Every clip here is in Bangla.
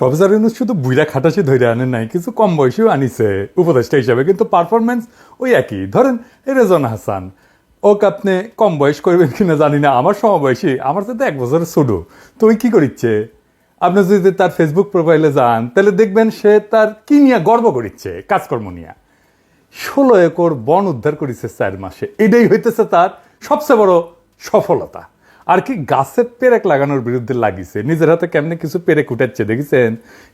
প্রফেসর ইউনূস শুধু বুইরা খাটাসি ধরে আনেন নাই, কিছু কম বয়সীও আনিছে উপদেষ্টা হিসাবে, কিন্তু পারফরমেন্স ওই একই। ধরেন এই রেজওয়ানা হাসান, ওকে আপনি কম বয়স করবেন কিনা জানি না, আমার সমবয়সী, আমার সাথে 1 বছরের ছোটো। তো ওই কী করিচ্ছে, আপনি যদি তার ফেসবুক প্রোফাইলে যান তাহলে দেখবেন সে তার কি নিয়ে গর্ব করিচ্ছে, কাজকর্ম নিয়ে। 16 একর বন উদ্ধার করেছে 4 মাসে, এটাই হইতেছে তার সবচেয়ে বড় সফলতা। আর কি গাছে পেরেক লাগানোর বিরুদ্ধে লাগিয়েছে, নিজের হাতে কেমনে কিছু পেরেক উঠাচ্ছে দেখেছেন,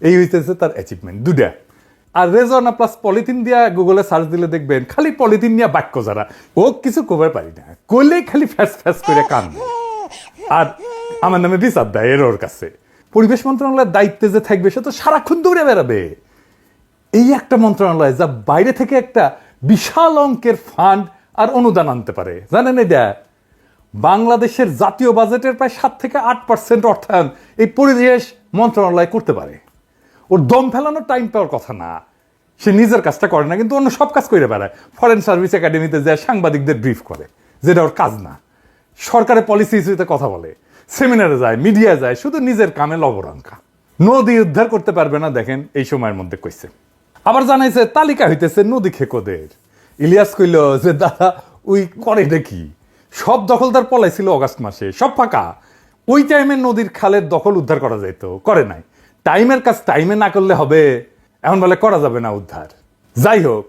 এই হইতেছে তার অ্যাচিভমেন্ট দুটা। আর রেজওয়ানা প্লাস পলিথিন দিয়া গুগলে সার্চ দিলে দেখবেন খালি পলিথিন নিয়ে বাক্য যারা, ও কিছু কবার পারি না, করলেই খালি ফ্যাস ফ্যাস করে কান্দে আর আমার নামে বিচার দেয় এর ওর কাছে। পরিবেশ মন্ত্রণালয়ের দায়িত্বে যে থাকবে সে তো সারাক্ষণ দৌড়ে বেড়াবে। এই একটা মন্ত্রণালয় যা বাইরে থেকে একটা বিশাল অঙ্কের ফান্ড আর অনুদান আনতে পারে, জানেন এটা বাংলাদেশের জাতীয় বাজেটের প্রায় 7 থেকে 8% অর্থায়ন এই পরিবেশ মন্ত্রণালয় করতে পারে। ওর দম ফেলানোর টাইম পাওয়ার কথা না, সে নিজের কাজটা করে না, কিন্তু অন্য সব কাজ করে বেড়ায়। ফরেন সার্ভিস একাডেমিতে যায় সাংবাদিকদের ব্রিফ করে, যেটা ওর কাজ না। সরকারের পলিসি ইস্যুতে কথা বলে, সেমিনারে যায়, মিডিয়া যায়, শুধু নিজের কামে লবরঙ্কা। নদী উদ্ধার করতে পারবে না, দেখেন এই সময়ের মধ্যে কইছে। আবার জানাইছে তালিকা হইতেছে নদী খেকোদের। ইলিয়াস কইল যে দাদা ওই করে দেখি, সব দখলদার পলাইছিল অগাস্ট মাসে, সব ফাঁকা। ওই টাইমে নদীর খালের দখল উদ্ধার করা যেত, করে নাই। টাইমের কাজ টাইমে না করলে হবে, এখন বলে করা যাবে না উদ্ধার। যাই হোক,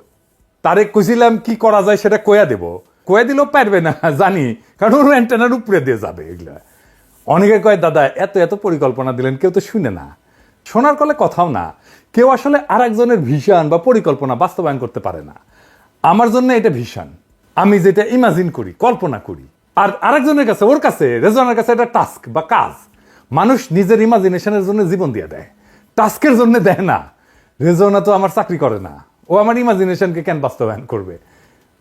তারে কইছিলাম কি করা যায় সেটা কয়া দেব, কয়া দিলেও পারবে না জানি, কারণ ওর অ্যান্টেনার উপরে দিয়ে যাবে এগুলা। অনেকে কয় দাদা এত এত পরিকল্পনা দিলেন, কেউ তো শুনে না, শোনার কলে কথাও না, কেউ আসলে আর একজনের ভিশন বা পরিকল্পনা বাস্তবায়ন করতে পারে না। আমার জন্য এটা ভিশন, আমি যেটা ইমাজিন করি, কল্পনা করি, আর আরেকজনের কাছে, ওর কাছে রেজওয়ানার কাছে এটা টাস্ক বা কাজ। মানুষ নিজের ইমাজিনেশনের জন্য জীবন দিয়ে দেয়, টাস্কের জন্য দেয় না। রেজওয়ানা তো আমার চাকরি করে না, ও আমার ইমাজিনেশনকে কেন বাস্তবায়ন করবে?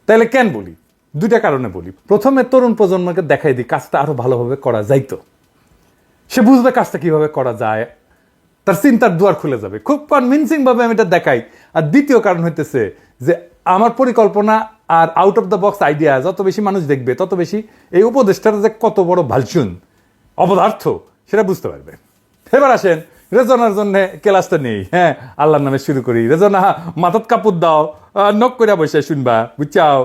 তাইলে কেন বলি? 2টা কারণে বলি। প্রথমে তরুণ প্রজন্মকে দেখাই দিই কাজটা আরো ভালোভাবে করা যাইতো, সে বুঝবে কাজটা কিভাবে করা যায়, তার চিন্তার দুয়ার খুলে যাবে, খুব কনভিনসিং ভাবে আমি এটা দেখাই। আর দ্বিতীয় কারণ হইতেছে যে আমার পরিকল্পনা আর out of the box idea যত বেশি মানুষ দেখবে, তত বেশি এই উপদেষ্টার যে কত বড় ভালচুন অপদার্থ সেটা বুঝতে পারবে। এবার আসেন রেজওয়ানার জন্য ক্লাসটা নেই। হ্যাঁ, আল্লাহর নামে শুরু করি। রেজওয়ানা মাথাত কাপড় দাও, নক করে বসে শুনবা, বুঝছাও।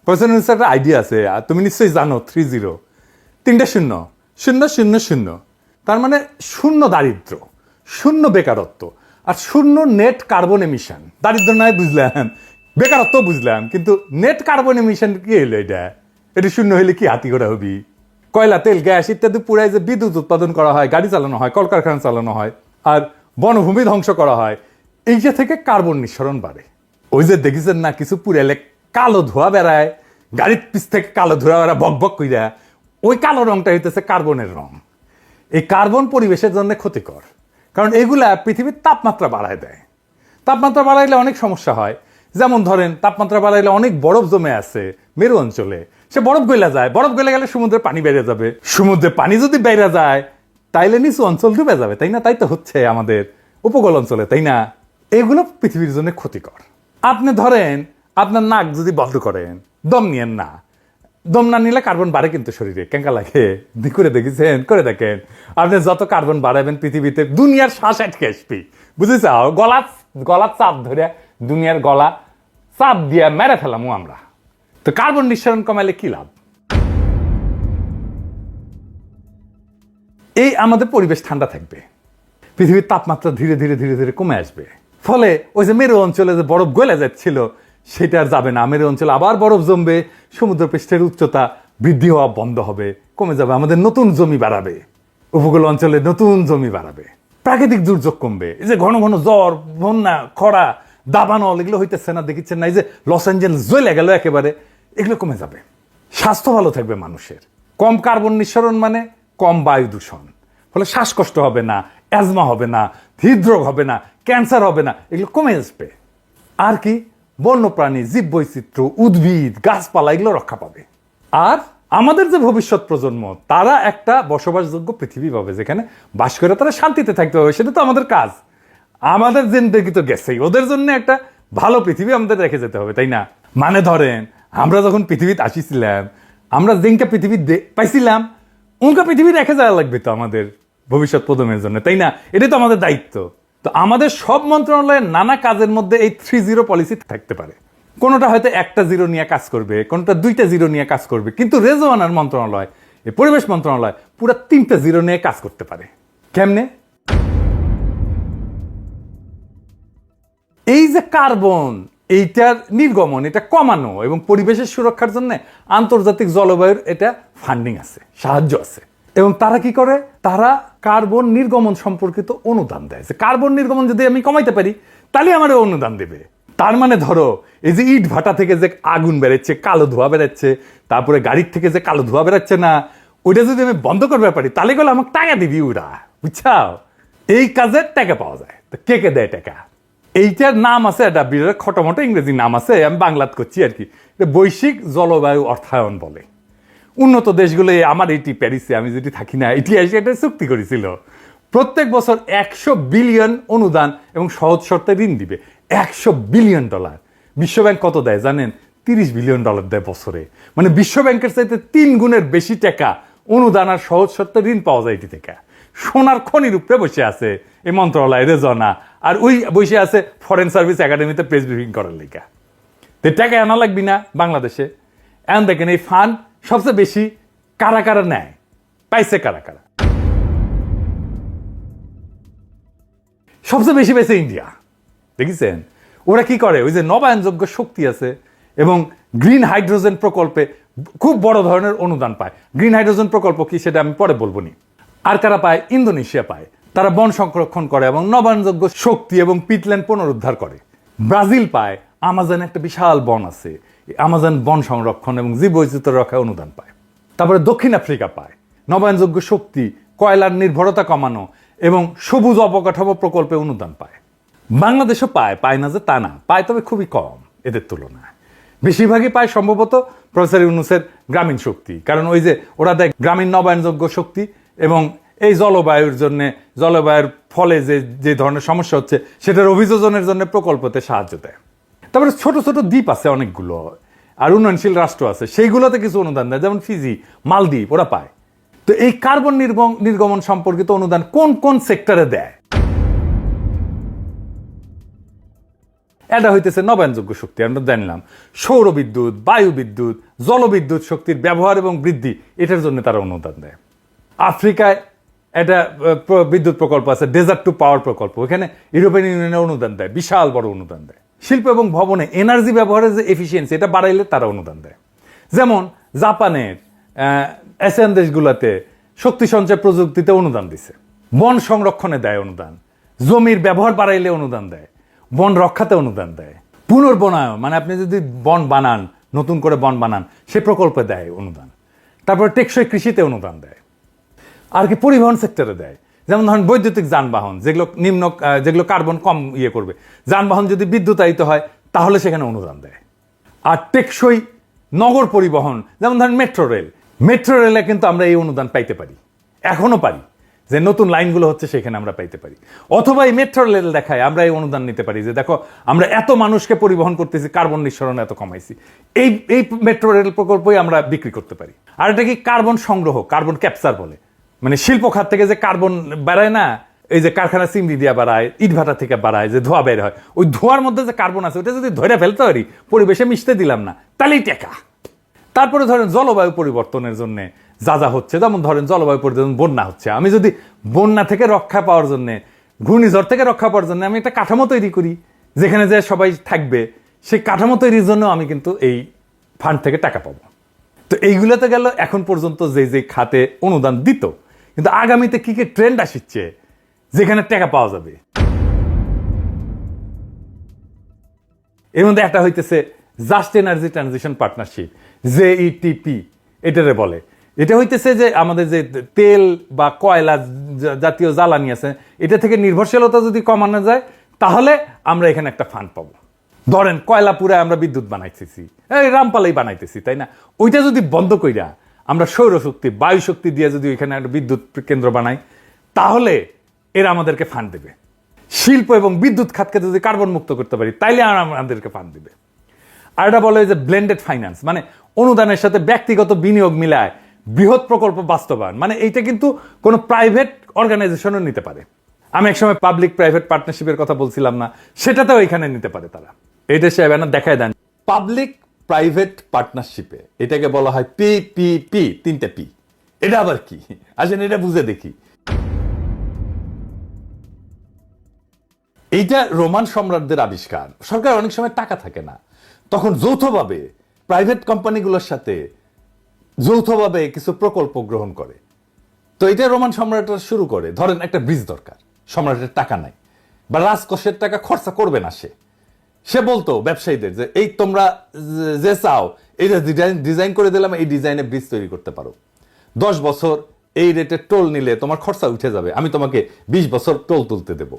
প্রফেসর একটা আইডিয়া আছে, তুমি নিশ্চয়ই জানো, 30, 3টে 0, 0, 0, 0। তার মানে 0 দারিদ্র, 0 বেকারত্ব, আর 0 নেট কার্বন এমিশন। দারিদ্র নয় বুঝলাম, বেকারত্ব বুঝলাম, কিন্তু নেট কার্বন এমিশন কি হইলো? এটা 0 হইলে কি হাতি ঘোড়া হবি? কয়লা, তেল, গ্যাস ইত্যাদি পুরাই যে বিদ্যুৎ উৎপাদন করা হয়, গাড়ি চালানো হয়, কলকারখানা চালানো হয়, আর বনভূমি ধ্বংস করা হয়, এইটা থেকে কার্বন নিঃসরণ বাড়ে। ওই যে দেখেছেন না, কিছু পুরাইলে কালো ধোয়া বেড়ায়, গাড়ির পিছ থেকে কালো ধোয়া বেড়া বক বক কইরা, ওই কালো রংটা হইতেছে কার্বনের রং। এই কার্বন পরিবেশের জন্য ক্ষতিকর, কারণ এগুলা পৃথিবীর তাপমাত্রা বাড়ায় দেয়। তাপমাত্রা বাড়াইলে অনেক সমস্যা হয়, যেমন ধরেন তাপমাত্রা বাড়াইলে অনেক বরফ জমে আছে মেরু অঞ্চলে, সে বরফ গলে যায়, বরফ গলে গেলে সমুদ্রের পানি বেড়ে যাবে, সমুদ্রের পানি যদি বেড়ে যায় তাইলে নিচু অঞ্চল ডুবে যাবে, তাই না? তাই তো হচ্ছে আমাদের উপকূল অঞ্চলে, তাই না? এগুলো পৃথিবীর জন্য ক্ষতিকর। আপনি ধরেন আপনার নাক যদি বন্ধ করেন, দম নিয়েন না, দম না নিলে কার্বন বাড়ে কিন্তু শরীরে, কেঙ্কা লাগে করে দেখেছেন? করে দেখেন, আপনি যত কার্বন বাড়াবেন পৃথিবীতে দুনিয়ার শ্বাস আটকে আসবি, বুঝেছ? গলা চাপ ধরে দুনিয়ার গলা চাপ দিয়ে মেরে ফেলামু আমরা। তো কার্বন নিঃসরণ কমাইলে কি লাভ? এই আমাদের পরিবেশ ঠান্ডা থাকবে, পৃথিবীর তাপমাত্রা ধীরে ধীরে ধীরে ধীরে কমে আসবে, ফলে ওই যে মেরু অঞ্চলে যে বরফ গলে যাচ্ছিল সেটা আর যাবে না, মেরু অঞ্চলে আবার বরফ জমবে, সমুদ্রপৃষ্ঠের উচ্চতা বৃদ্ধি হওয়া বন্ধ হবে, কমে যাবে, আমাদের নতুন জমি বাড়াবে, উপকূল অঞ্চলে নতুন জমি বাড়াবে, প্রাকৃতিক দুর্যোগ কমবে। এই যে ঘন ঘন জ্বর, বন্যা, খরা, দাবানল এগুলো হইতেছে না, দেখেছেন না? এই যে লস অ্যাঞ্জেলস জ্বলে গেল একেবারে, এগুলো কমে যাবে, স্বাস্থ্য ভালো থাকবে মানুষের। কম কার্বন নিঃসরণ মানে কম বায়ু দূষণ, ফলে শ্বাসকষ্ট হবে না, অ্যাজমা হবে না, হৃদরোগ হবে না, ক্যান্সার হবে না, এগুলো কমে আসবে। আর কি, বন্যপ্রাণী, জীববৈচিত্র্য, উদ্ভিদ, গাছপালা এগুলো রক্ষা পাবে। আর আমাদের যে ভবিষ্যৎ প্রজন্ম, তারা একটা বসবাসযোগ্য পৃথিবী পাবে, যেখানে বাস করে তারা শান্তিতে থাকতে পারবে। সেটা তো আমাদের কাজ, আমাদের জিন্দেগি তো গেছেই, ওদের জন্য একটা ভালো পৃথিবী আমাদের রেখে যেতে হবে, তাই না? মানে ধরেন আমরা যখন পৃথিবীতে আসিছিলাম, আমরা যেটা পৃথিবী পাইছিলাম উনকা পৃথিবী রেখে যাওয়া লাগবে তো আমাদের ভবিষ্যৎ প্রজন্মের জন্য, তাই না? এটাই তো আমাদের দায়িত্ব। তো আমাদের সব মন্ত্রণালয়ের নানা কাজের মধ্যে এই 3-0 পলিসি থাকতে পারে। কোনোটা হয়তো 1টা 0 নিয়ে কাজ করবে, কোনোটা 2টা 0 নিয়ে কাজ করবে, কিন্তু রেজওয়ানার মন্ত্রণালয়, এই পরিবেশ মন্ত্রণালয় পুরো 3টা 0 নিয়ে কাজ করতে পারে। কেমনে? এই যে কার্বন, এইটার নির্গমন, এটা কমানো এবং পরিবেশের সুরক্ষার জন্য আন্তর্জাতিক জলবায়ুর এটা ফান্ডিং আছে, সাহায্য আছে। এবং তারা কি করে? তারা কার্বন নির্গমন সম্পর্কিত অনুদান দেয়। যে কার্বন নির্গমন যদি আমি কমাইতে পারি তাহলে আমার অনুদান দেবে। তার মানে ধরো এই যে ইট ভাটা থেকে যে আগুন বেরোচ্ছে, কালো ধোঁয়া বেরোচ্ছে, তারপরে গাড়ির থেকে যে কালো ধোঁয়া বেরোচ্ছে না, ওইটা যদি আমি বন্ধ করতে পারি তাহলে গেলে আমাকে টাকা দিবি ওরা, বুঝছাও? এই কাজের টাকা পাওয়া যায়। তো কে কে দেয় টাকা? এইটার নাম আছে, একটা বিরাট খটোমটো ইংরেজি নাম আছে, আমি বাংলাত করছি আর কি। বৈশ্বিক জলবায়ু অর্থায়ন বলে। উন্নত দেশগুলো, আমার এটি প্যারিসে আমি যেটি থাকি না, এটি এসে এটা চুক্তি করেছিল প্রত্যেক বছর 100 বিলিয়ন অনুদান এবং সহজ শর্তে ঋণ দিবে। 100 বিলিয়ন ডলার। বিশ্বব্যাংক কত দেয় জানেন? 30 বিলিয়ন ডলার দেয় বছরে। মানে বিশ্বব্যাংকের চাইতে 3 গুণের বেশি টাকা অনুদান আর সহজ শর্তে ঋণ পাওয়া যায় এটি থেকে। সোনার খনির উপরে বসে আছে এই মন্ত্রণালয়, রেজনা, আর ওই বসে আছে ফরেন সার্ভিস একাডেমিতে প্রেস ব্রিফিং করার লেখা। তো টাকা আনা লাগবি না বাংলাদেশে? এখন দেখেন এই ফান্ড সবচেয়ে বেশি কারা কারা নেয়, পাইছে কারা কারা? সবচেয়ে বেশি পাইছে ইন্ডিয়া। দেখেছেন ওরা কি করে? ওই যে নবায়নযোগ্য শক্তি আছে এবং গ্রিন হাইড্রোজেন প্রকল্পে খুব বড় ধরনের অনুদান পায়। গ্রিন হাইড্রোজেন প্রকল্প কি সেটা আমি পরে বলবো নি। আর কারা পায়? ইন্দোনেশিয়া পায়। তারা বন সংরক্ষণ করে এবং নবায়নযোগ্য শক্তি এবং পিটল্যান্ড পুনরুদ্ধার করে। ব্রাজিল পায়, আমাজনে একটা বিশাল বন আছে, আমাজন বন সংরক্ষণ এবং জীববৈচিত্র্য রক্ষায় অনুদান পায়। তারপরে দক্ষিণ আফ্রিকা পায় নবায়নযোগ্য শক্তি, কয়লার নির্ভরতা কমানো এবং সবুজ অবকাঠামো প্রকল্পে অনুদান পায়। বাংলাদেশও পায়, পায় না যে তা না, পায় তবে খুবই কম এদের তুলনায়। বেশিরভাগই পায় সম্ভবত প্রফেসর ইউনূসের গ্রামীণ শক্তি, কারণ ওই যে ওরা দেয় গ্রামীণ নবায়নযোগ্য শক্তি এবং এই জলবায়ুর জন্য, জলবায়ুর ফলে যে যে ধরনের সমস্যা হচ্ছে সেটার অভিযোজনের জন্য প্রকল্পতে সাহায্য দেয়। তারপরে ছোট ছোট দ্বীপ আছে অনেকগুলো, আর উন্নয়নশীল রাষ্ট্র আছে, সেইগুলোতে কিছু অনুদান দেয়, যেমন ফিজি, মালদ্বীপ, ওরা পায়। তো এই কার্বন নির্গমন সম্পর্কিত অনুদান কোন কোন সেক্টরে দেয়? এটা হইতেছে নবায়নযোগ্য শক্তি, আমরা জানলাম। সৌর বিদ্যুৎ, বায়ু বিদ্যুৎ, জলবিদ্যুৎ শক্তির ব্যবহার এবং বৃদ্ধি, এটার জন্য তারা অনুদান দেয়। আফ্রিকায় একটা বিদ্যুৎ প্রকল্প আছে, ডেজার্ট টু পাওয়ার প্রকল্প, এখানে ইউরোপিয়ান ইউনিয়নে অনুদান দেয়, বিশাল বড় অনুদান দেয়। শিল্প এবং ভবনে এনার্জি ব্যবহারের যে এফিসিয়েন্সি, এটা বাড়াইলে তারা অনুদান দেয়। যেমন জাপানের এশিয়ান দেশগুলোতে শক্তি সঞ্চয় প্রযুক্তিতে অনুদান দিছে। বন সংরক্ষণে দেয় অনুদান, জমির ব্যবহার বাড়াইলে অনুদান দেয়, বন রক্ষাতে অনুদান দেয়, পুনর্বনায়ন মানে আপনি যদি বন বানান, নতুন করে বন বানান, সে প্রকল্পে দেয় অনুদান। তারপরে টেকসই কৃষিতে অনুদান দেয়। আর কি পরিবহন সেক্টরে দেয়, যেমন ধরেন বৈদ্যুতিক যানবাহন, যেগুলো কার্বন কম করবে, যানবাহন যদি বিদ্যুতায়িত হয় তাহলে সেখানে অনুদান দেয়। আর টেকসই নগর পরিবহন, যেমন ধরেন মেট্রো রেলে কিন্তু আমরা এই অনুদান পাইতে পারি, এখনো পারি, যে নতুন লাইনগুলো হচ্ছে সেখানে আমরা পাইতে পারি। অথবা এই মেট্রো রেল দেখায় আমরা এই অনুদান নিতে পারি, যে দেখো আমরা এত মানুষকে পরিবহন করতেছি, কার্বন নিঃসরণ এত কমাইছি, এই মেট্রো রেল প্রকল্পই আমরা বিক্রি করতে পারি। আর এটা কি কার্বন সংগ্রহ, কার্বন ক্যাপচার বলে। মানে শিল্প খাত থেকে যে কার্বন বাড়ায় না, এই যে কারখানা চিমনি দিয়ে বাড়ায়, ইটভাটা থেকে বাড়ায়, যে ধোঁয়া বের হয়, ওই ধোঁয়ার মধ্যে যে কার্বন আছে ওটা যদি ধরে ফেলতে পারি, পরিবেশে মিশতে দিলাম না, তাহলেই টেকা। তারপরে ধরেন জলবায়ু পরিবর্তনের জন্য যা যা হচ্ছে, যেমন ধরেন জলবায়ু পরিবর্তন, বন্যা হচ্ছে, আমি যদি বন্যা থেকে রক্ষা পাওয়ার জন্য, ঘূর্ণিঝড় থেকে রক্ষা পাওয়ার জন্য আমি একটা কাঠামো তৈরি করি যেখানে যে সবাই থাকবে, সেই কাঠামো তৈরির জন্য আমি কিন্তু এই ফান্ড থেকে টাকা পাবো। তো এইগুলোতে গেল এখন পর্যন্ত যে খাতে অনুদান দিত, কিন্তু আগামীতে কি কি ট্রেন্ড আসছে যেখানে টাকা পাওয়া যাবে। এর মধ্যে একটা হইতেছে just energy transition partnership, JETP এটারে বলে। এটা হইতেছে যে আমাদের যে তেল বা কয়লা জাতীয় জ্বালানি আছে, এটা থেকে নির্ভরশীলতা যদি কমানো যায় তাহলে আমরা এখানে একটা ফান্ড পাবো। ধরেন কয়লা পুরা আমরা বিদ্যুৎ বানাইতেছি, এই রামপালেই বানাইতেছি, তাই না? ওইটা যদি বন্ধ কইরা আমরা সৌরশক্তি, বায়ু শক্তি দিয়ে যদি এখানে একটা বিদ্যুৎ কেন্দ্র বানাই, তাহলে এরা আমাদেরকে ফান্ড দেবে। শিল্প এবং বিদ্যুৎ খাতকে যদি কার্বন মুক্ত করতে পারি, তাইলে আমাদেরকে ফান্ড দেবে। আর এটা বলে যে ব্লেন্ডেড ফাইন্যান্স, মানে অনুদানের সাথে ব্যক্তিগত বিনিয়োগ মিলায় বৃহৎ প্রকল্প বাস্তবায়ন, মানে এইটা কিন্তু কোনো প্রাইভেট অর্গানাইজেশনও নিতে পারে। আমি একসময় পাবলিক প্রাইভেট পার্টনারশিপের কথা বলছিলাম না, সেটাতেও এখানে নিতে পারে তারা। এই দেশে ব্যানার দেখায় দেন পাবলিক প্রাইভেট পার্টনারশিপে, এটাকে বলা হয় পিপিপি, 3টে পি। এটা আবার কি আসেন এটা বুঝে দেখি। এইটা রোমান সম্রাটদের আবিষ্কার। সরকার অনেক সময় টাকা থাকে না, তখন যৌথভাবে প্রাইভেট কোম্পানিগুলোর সাথে যৌথভাবে কিছু প্রকল্প গ্রহণ করে। তো এটা রোমান সম্রাটরা শুরু করে। ধরেন একটা ব্রিজ দরকার, সম্রাটের টাকা নাই বা রাজকোষের টাকা খরচা করবে না, সে বলতো ব্যবসায়ীদের যে এই তোমরা যে চাও এইটা ডিজাইন করে দিলাম, এই ডিজাইনে ব্রিজ তৈরি করতে পারো, 10 বছর এই রেটে টোল নিলে তোমার খরচা উঠে যাবে, আমি তোমাকে 20 বছর টোল তুলতে দেব,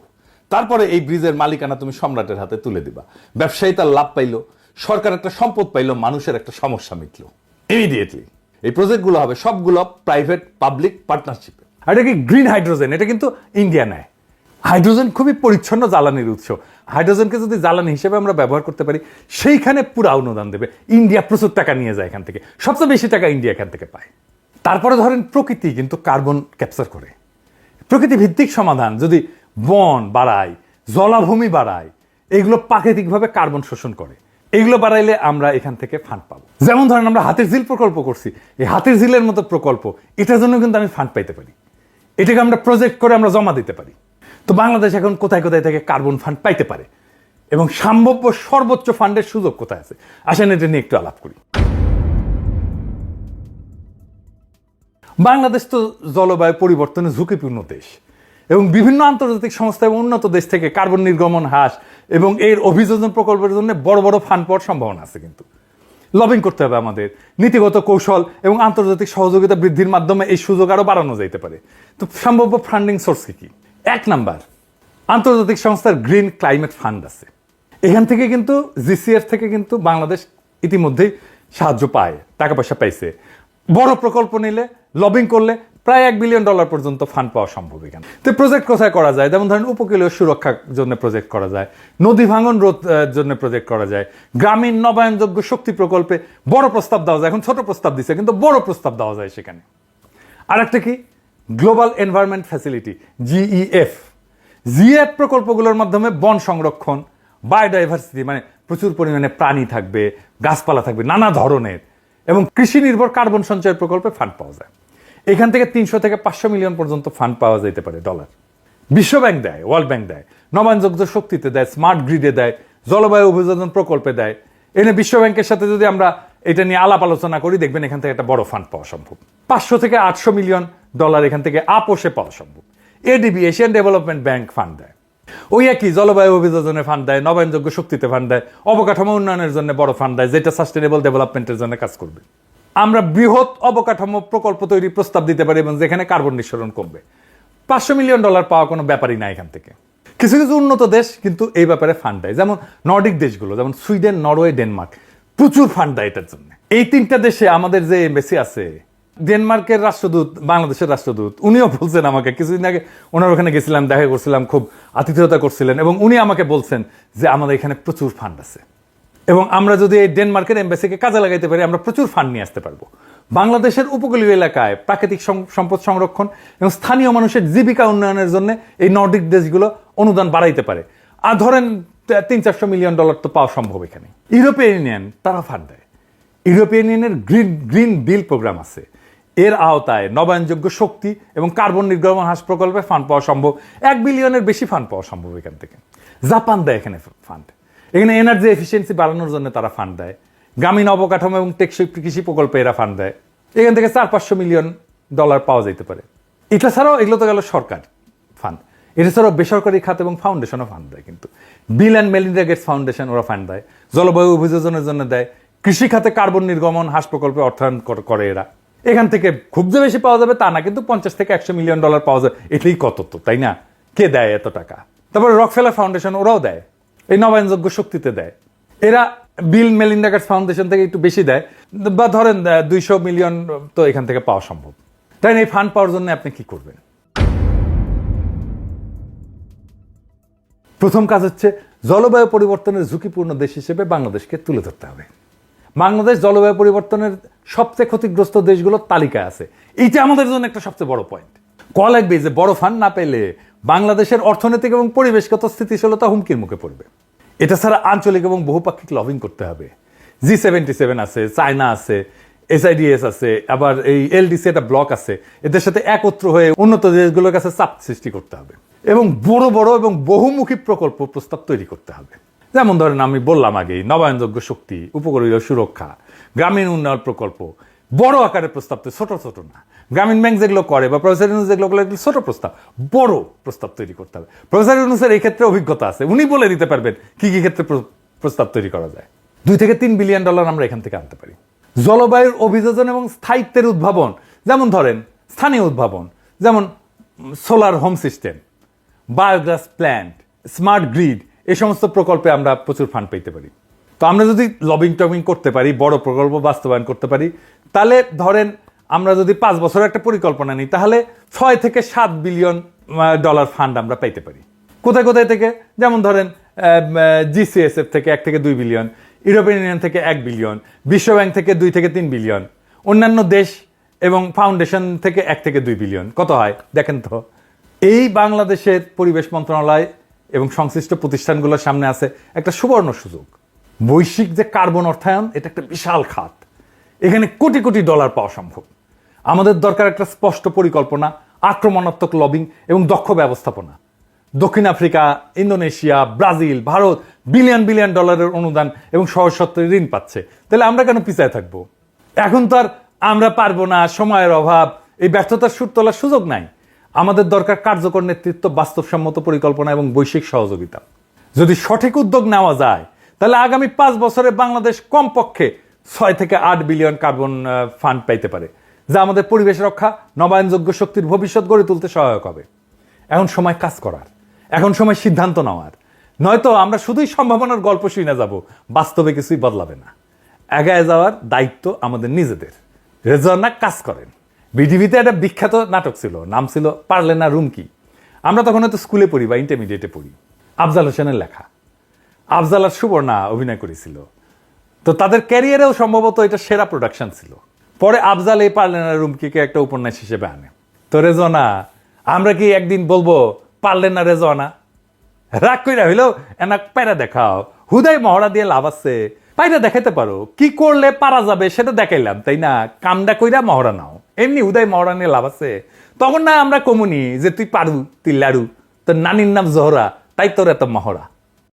তারপরে এই ব্রিজের মালিকানা তুমি সম্রাটের হাতে তুলে দিবা। ব্যবসায়ী তার লাভ পাইলো, সরকার একটা সম্পদ পাইলো, মানুষের একটা সমস্যা মিটলো ইমিডিয়েটলি। এই প্রজেক্টগুলো হবে সবগুলো প্রাইভেট পাবলিক পার্টনারশিপে। আর এটা কি গ্রিন হাইড্রোজেন, এটা কিন্তু ইন্ডিয়া নেয়। হাইড্রোজেন খুবই পরিচ্ছন্ন জ্বালানির উৎস। হাইড্রোজেনকে যদি জ্বালানি হিসেবে আমরা ব্যবহার করতে পারি, সেইখানে পুরো অনুদান দেবে ইন্ডিয়া। প্রচুর টাকা নিয়ে যায় এখান থেকে, সবচেয়ে বেশি টাকা ইন্ডিয়া এখান থেকে পায়। তারপরে ধরেন প্রকৃতি কিন্তু কার্বন ক্যাপচার করে। প্রকৃতি ভিত্তিক সমাধান, যদি বন বাড়ায়, জলাভূমি বাড়ায়, এগুলো প্রাকৃতিকভাবে কার্বন শোষণ করে, এগুলো বাড়াইলে আমরা এখান থেকে ফান্ড পাবো। যেমন ধরেন আমরা হাতির ঝিল প্রকল্প করছি, এই হাতির ঝিলের মতো প্রকল্প, এটার জন্য কিন্তু আমি ফান্ড পাইতে পারি। এটাকে আমরা প্রজেক্ট করে আমরা জমা দিতে পারি। তো বাংলাদেশ এখন কোথায় কোথায় থেকে কার্বন ফান্ড পাইতে পারে এবং সম্ভাব্য সর্বোচ্চ ফান্ডের সুযোগ কোথায় আছে, আসেন এটা নিয়ে একটু আলাপ করি। বাংলাদেশ তো জলবায়ু পরিবর্তনের ঝুঁকিপূর্ণ দেশ এবং বিভিন্ন আন্তর্জাতিক সংস্থা এবং উন্নত দেশ থেকে কার্বন নির্গমন হ্রাস এবং এর অভিযোজন প্রকল্পের জন্য বড় বড় ফান্ড পাওয়ার সম্ভাবনা আছে। কিন্তু লবিং করতে হবে আমাদের, নীতিগত কৌশল এবং আন্তর্জাতিক সহযোগিতা বৃদ্ধির মাধ্যমে এই সুযোগ আরো বাড়ানো যেতে পারে। তো সম্ভাব্য ফান্ডিং সোর্স কি? 1 নাম্বার, আন্তর্জাতিক সংস্থার গ্রিন ক্লাইমেট ফান্ড আছে। এখান থেকে কিন্তু জিসিএফ থেকে কিন্তু বাংলাদেশ ইতিমধ্যেই সাহায্য পায়, টাকা পয়সা পাইছে। বড় প্রকল্প নিলে, লবিং করলে প্রায় $1 বিলিয়ন পর্যন্ত ফান্ড পাওয়া সম্ভব এখানে। তো প্রজেক্ট কোথায় করা যায়? যেমন ধরেন উপকূলীয় সুরক্ষার জন্য প্রজেক্ট করা যায়, নদী ভাঙন রোধ জন্য প্রজেক্ট করা যায়, গ্রামীণ নবায়নযোগ্য শক্তি প্রকল্পে বড় প্রস্তাব দেওয়া যায়। এখন ছোট প্রস্তাব দিচ্ছে, কিন্তু বড় প্রস্তাব দেওয়া যায় সেখানে। আরেকটা কি, গ্লোবাল এনভায়রনমেন্ট ফ্যাসিলিটি, জিএফ প্রকল্পগুলোর মাধ্যমে বন সংরক্ষণ, বায়োডাইভার্সিটি, মানে প্রচুর পরিমাণে প্রাণী থাকবে, গাছপালা থাকবে নানা ধরনের, এবং কৃষি নির্ভর কার্বন সঞ্চয় প্রকল্পে ফান্ড পাওয়া যায়। এখান থেকে 300 থেকে 500 মিলিয়ন পর্যন্ত ফান্ড পাওয়া যেতে পারে ডলার। বিশ্ব ব্যাংক দেয়, ওয়ার্ল্ড ব্যাংক দেয়, নবায়নযোগ্য শক্তিতে দেয়, স্মার্ট গ্রিডে দেয়, জলবায়ু অভিযোজন প্রকল্পে দেয়। এনে বিশ্ব ব্যাংকের সাথে যদি আমরা এটা নিয়ে আলাপ আলোচনা করি, দেখবেন এখান থেকে একটা বড় ফান্ড পাওয়া সম্ভব। 500 থেকে 800 মিলিয়ন ডলার এখান থেকে আপোষে পাওয়া সম্ভব। ADB, Asian development bank fund দেয়। ওই একই জলবায়ু অভিযোজনে ফান্ড দেয়, নবায়নযোগ্য শক্তিতে ফান্ড দেয়, অবকাঠামো উন্নয়নের জন্য বড় ফান্ড দেয়, যেটা সাস্টেনেবল ডেভেলপমেন্টের জন্য কাজ করবে। আমরা বৃহৎ অবকাঠামো প্রকল্প তৈরির প্রস্তাব দিতে পারি এবং যেখানে কার্বন নিঃসরণ কমবে। $500 মিলিয়ন পাওয়া কোনো ব্যাপারই না এখান থেকে। কিছু কিছু উন্নত দেশ কিন্তু এই ব্যাপারে ফান্ড দেয়, যেমন নর্ডিক দেশগুলো, যেমন সুইডেন, নরওয়ে, ডেনমার্ক, প্রচুর ফান্ড দেয় এটার জন্য। এই 3টা দেশে আমাদের যে এমবেসি আছে, ডেনমার্কের রাষ্ট্রদূত, বাংলাদেশের রাষ্ট্রদূত, উনিও বলছেন আমাকে, কিছুদিন আগে ওনার ওখানে গেছিলাম, দেখা করছিলাম, খুব আতিথেয়তা করছিলেন, এবং উনি আমাকে বলছেন যে আমাদের এখানে প্রচুর ফান্ড আছে এবং আমরা যদি এই ডেনমার্কের এমবেসিকে কাজে লাগাইতে পারি, আমরা প্রচুর ফান্ড নিয়ে আসতে পারবো। বাংলাদেশের উপকূলীয় এলাকায় প্রাকৃতিক সম্পদ সংরক্ষণ এবং স্থানীয় মানুষের জীবিকা উন্নয়নের জন্য এই নর্ডিক দেশগুলো অনুদান বাড়াইতে পারে। আর ধরেন $300-400 মিলিয়ন তো পাওয়া সম্ভব এখানে। ইউরোপিয়ান ইউনিয়ন তারা ফান্ড দেয়। ইউরোপিয়ান ইউনিয়নের গ্রিন বিল প্রোগ্রাম আছে, এর আওতায় নবায়নযোগ্য শক্তি এবং কার্বন নির্গমন হ্রাস প্রকল্পে ফান্ড পাওয়া সম্ভব। $1 বিলিয়নের বেশি ফান্ড পাওয়া সম্ভব এখান থেকে। জাপান দেয় এখানে ফান্ড, এখানে এনার্জি এফিসিয়েন্সি বাড়ানোর জন্য তারা ফান্ড দেয়। গ্রামীণ অবকাঠামো এবং টেকসই কৃষি প্রকল্পে এরা ফান্ড দেয়। এখান থেকে $400-500 মিলিয়ন পাওয়া যেতে পারে। এটা ছাড়াও এগুলো তো গেল সরকার ফান্ড, এটা ছাড়াও বেসরকারি খাত এবং ফাউন্ডেশনও ফান্ড দেয়। কিন্তু Bill and Melinda Gates foundation ওরা ফান্ড দেয়, জলবায়ু অভিযোজনের জন্য দেয়, কৃষি খাতে কার্বন নির্গমন হ্রাস প্রকল্পে অর্থায়ন করে এরা। এখান থেকে খুব যে বেশি পাওয়া যাবে তা না, কিন্তু $50 থেকে $100 মিলিয়ন পাওয়া যায়, এটাই কত, তো তাই না? কে দেয় এত টাকা? তারপরে রকফেলার ফাউন্ডেশন ওরাও দেয়, এই নবায়নযোগ্য শক্তিতে দেয়। এরা বিল মেলিন্ডা গেটস ফাউন্ডেশন থেকে একটু বেশি দেয়, বা ধরেন $200 মিলিয়ন তো এখান থেকে পাওয়া সম্ভব। তাই এই ফান্ড পাওয়ার জন্য আপনি কি করবেন? প্রথম কাজ হচ্ছে জলবায়ু পরিবর্তনের ঝুঁকিপূর্ণ দেশ হিসেবে বাংলাদেশকে তুলে ধরতে হবে। বাংলাদেশ জলবায়ু পরিবর্তনের সবচেয়ে ক্ষতিগ্রস্ত দেশগুলোর তালিকায় আছে। এইটা আমাদের জন্য একটা সবচেয়ে বড় পয়েন্ট। লাগবে যে বড় ফান্ড না পেলে বাংলাদেশের অর্থনৈতিক এবং পরিবেশগত স্থিতিশীলতা হুমকির মুখে পড়বে। এটা ছাড়া আঞ্চলিক এবং বহুপাক্ষিক লবিং করতে হবে। G77 আছে, চায়না আছে, SIDS আছে, আবার এই LDC একটা ব্লক আছে, এদের সাথে একত্র হয়ে উন্নত দেশগুলোর কাছে চাপ সৃষ্টি করতে হবে এবং বড় বড় এবং বহুমুখী প্রকল্প প্রস্তাব তৈরি করতে হবে। যেমন ধরেন আমি বললাম আগেই, নবায়নযোগ্য শক্তি, উপকূলীয় সুরক্ষা, গ্রামীণ উন্নয়ন প্রকল্প, বড় আকারের প্রস্তাব, তো ছোট ছোট না। গ্রামীণ ব্যাংক যেগুলো করে বা প্রফেসর ইউনূস যেগুলো করে ছোট প্রস্তাব, বড় প্রস্তাব তৈরি করতে হবে। প্রফেসর ইউনূসের এই ক্ষেত্রে অভিজ্ঞতা আছে, উনি বলে দিতে পারবেন কি কি ক্ষেত্রে প্রস্তাব তৈরি করা যায়। $2 থেকে $3 বিলিয়ন আমরা এখান থেকে আনতে পারি। জলবায়ুর অভিযোজন এবং স্থায়িত্বের উদ্ভাবন, যেমন ধরেন স্থানীয় উদ্ভাবন, যেমন solar home system, biogas plant, smart grid, এই সমস্ত প্রকল্পে আমরা প্রচুর ফান্ড পেতে পারি। তো আমরা যদি লবিং টবিং করতে পারি, বড় প্রকল্প বাস্তবায়ন করতে পারি, তাহলে ধরেন আমরা যদি 5 বছরের একটা পরিকল্পনা নিই, তাহলে $6 থেকে $7 বিলিয়ন ফান্ড আমরা পাইতে পারি। কোথায় কোথায় থেকে? যেমন ধরেন GCSF থেকে 1 থেকে 2 বিলিয়ন, ইউরোপিয়ান ইউনিয়ন থেকে 1 বিলিয়ন, বিশ্বব্যাংক থেকে 2 থেকে 3 বিলিয়ন, অন্যান্য দেশ এবং ফাউন্ডেশন থেকে 1 থেকে 2 বিলিয়ন। কত হয় দেখেন তো। এই বাংলাদেশের পরিবেশ মন্ত্রণালয় এবং সংশ্লিষ্ট প্রতিষ্ঠানগুলোর সামনে আছে একটা সুবর্ণ সুযোগ। বৈশ্বিক যে কার্বন অর্থায়ন, এটা একটা বিশাল খাত, এখানে কোটি কোটি ডলার পাওয়া সম্ভব। আমাদের দরকার একটা স্পষ্ট পরিকল্পনা, আক্রমণাত্মক লবিং এবং দক্ষ ব্যবস্থাপনা। দক্ষিণ Africa, Indonesia, Brazil, Bharat billion billion ডলারের অনুদান এবং সহজ শর্তে ঋণ পাচ্ছে, তাহলে আমরা কেন পিছায় থাকবো? এখন তো আর আমরা পারবো না, সময়ের অভাব, এই ব্যর্থতার সুর তোলার সুযোগ নাই। আমাদের দরকার কার্যকর নেতৃত্ব, বাস্তবসম্মত পরিকল্পনা এবং বৈশ্বিক সহযোগিতা। যদি সঠিক উদ্যোগ নেওয়া যায়, তাহলে আগামী 5 বছরে বাংলাদেশ কমপক্ষে 6 থেকে 8 বিলিয়ন কার্বন ফান্ড পাইতে পারে, যা আমাদের পরিবেশ রক্ষা, নবায়নযোগ্য শক্তির ভবিষ্যৎ গড়ে তুলতে সহায়ক হবে। এখন সময় কাজ করার, এখন সময় সিদ্ধান্ত নেওয়ার। নয়তো আমরা শুধুই সম্ভাবনার গল্প শুনে যাব, বাস্তবে কিছুই বদলাবে না। এগিয়ে যাওয়ার দায়িত্ব আমাদের নিজেদের। রেজওয়ানা কাজ করেন। বিটিভিতে একটা বিখ্যাত নাটক ছিল, নাম ছিল পারলে না রুমকি। আমরা তখন হয়তো স্কুলে পড়ি বা ইন্টারমিডিয়েটে পড়ি। আফজাল হোসেনের লেখা। আফজাল আর সুবর্ণা অভিনয় করেছিল। তো তাদের ক্যারিয়ারেও সম্ভবত এটা সেরা প্রোডাকশন ছিল। পরে আফজাল এই পারলে না রুমকিকে একটা উপন্যাস হিসেবে আনে। তো রেজওয়ানা, আমরা কি একদিন বলবো পারলে না রেজওয়ানা? রাগ কইরা হইলেও এনা পায়রা দেখাও, হুদাই মহড়া দিয়ে লাভ আছে। পায়রা দেখাইতে পারো, কি করলে পারা যাবে সেটা দেখাইলাম, তাই না? কামডা কইরা মহড়া নাও, এমনি হুদাই মহড়া নিয়ে লাভ আছে। তখন না আমরা কমুনি যে তুই পারু, তুই লাড়ু, তোর নানির নাম জোহরা, তাই তোর এত মহড়া।